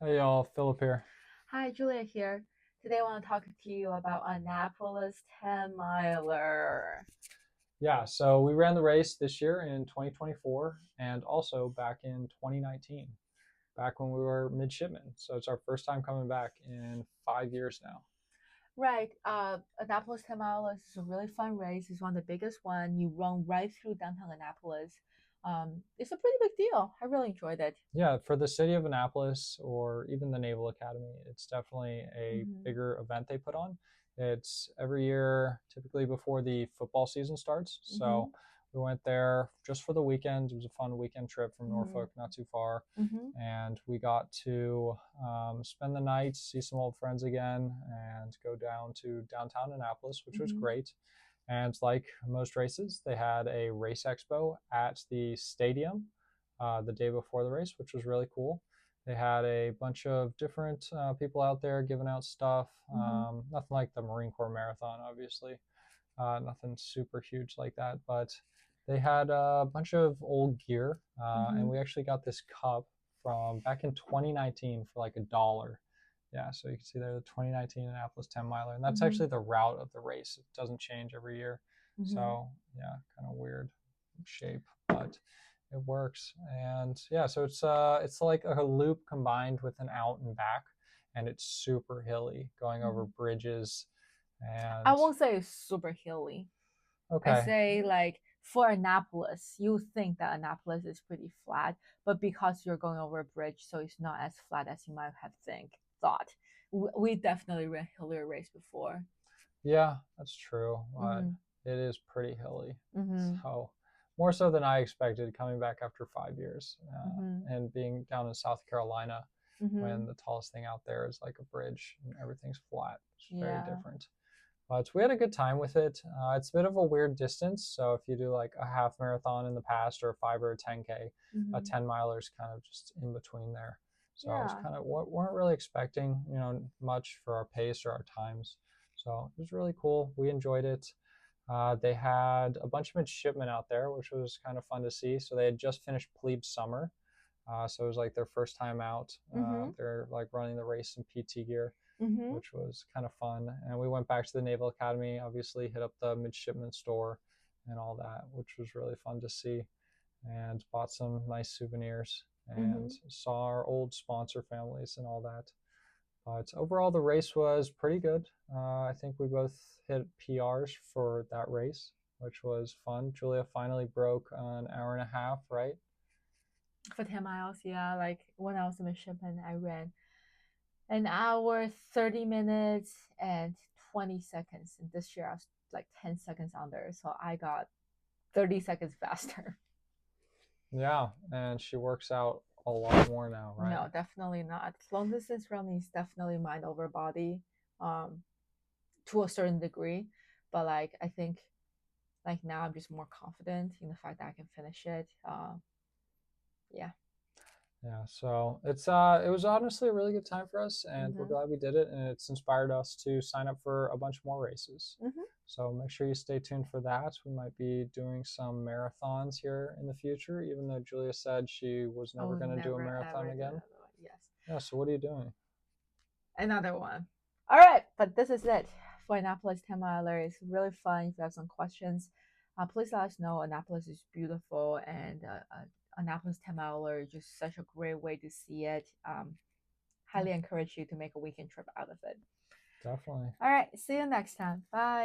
Hey y'all, Philip here. Hi, Julia here. Today I want to talk to you about Annapolis 10 miler. Yeah, so we ran the race this year in 2024 and also back in 2019, back when we were midshipmen. So it's our first time coming back in 5 years now. Right, Annapolis 10 miler is a really fun race. It's one of the biggest one. You run right through downtown Annapolis. It's a pretty big deal. I really enjoyed it. Yeah, for the city of Annapolis or even the Naval Academy, it's definitely a Hmm. bigger event they put on. It's every year, typically before the football season starts. Hmm. So we went there just for the weekend. It was a fun weekend trip from Hmm. Norfolk, not too far. Hmm. And we got to spend the night, see some old friends again, and go down to downtown Annapolis, which was Hmm. great. And like most races, they had a race expo at the stadium the day before the race, which was really cool. They had a bunch of different people out there giving out stuff. Hmm. Nothing like the Marine Corps Marathon, obviously. Nothing super huge like that, but they had a bunch of old gear, and Hmm. we actually got this cup from back in 2019 for like $1. Yeah, so you can see there the 2019 Annapolis 10 miler, and that's Hmm. actually the route of the race. It doesn't change every year, Hmm. so yeah, kind of weird shape, but it works. And yeah, so it's like a loop combined with an out and back, and it's super hilly, going over Hmm. bridges. I And won't say it's super hilly. I okay, say like for Annapolis, you think that Annapolis is pretty flat, but because you're going over a bridge, so it's not as flat as you might have thought. We definitely ran hillier race before. yeah, that's true, but Mhm. it is pretty hilly. Mhm. So more so than I expected coming back after 5 years Mhm. and being down in South Carolina when Mhm. the tallest thing out there is like a bridge and everything's flat. It's very Yeah. different. But we had a good time with it. It's a bit of a weird distance. So if you do like a half marathon in the past or a 5 or a 10K, a Mhm. 10 miler is kind of just in between there. So I was Yeah. kind of weren't really expecting, much for our pace or our times. So it was really cool. We enjoyed it. They had a bunch of midshipmen out there, which was kind of fun to see. So they had just finished plebe summer. So it was like their first time out. Mhm. They're like running the race in PT gear, Mhm. which was kind of fun. And we went back to the Naval Academy, obviously hit up the midshipman store and all that, which was really fun to see. And bought some nice souvenirs and Mhm. saw our old sponsor families and all that. But overall, the race was pretty good. I think we both hit PRs for that race, which was fun. Julia finally broke an hour and a half, right? For 10 miles, yeah. Like when I was a midshipman, I ran an hour, 30 minutes, and 20 seconds. And this year I was like 10 seconds under. So I got 30 seconds faster. Yeah, and she works out a lot more now, right? No, definitely not. Long distance running is definitely mind over body, um, to a certain degree. But like I think like now I'm just more confident in the fact that I can finish it. Yeah. Yeah, so it was honestly a really good time for us, and we're Mhm. glad we did it, and it's inspired us to sign up for a bunch more races. Mhm. So make sure you stay tuned for that. We might be doing some marathons here in the future, even though Julia said she was I never will going to do a never marathon ever do again. another one. Yes. Yeah, so what are you doing? Another one. All right, but this is it for Annapolis 10 miler. It's really fun. If you have some questions, please let us know. Annapolis is beautiful, and Annapolis 10 miler is just such a great way to see it. Yeah, Highly encourage you to make a weekend trip out of it. definitely. All right, see you next time. Bye.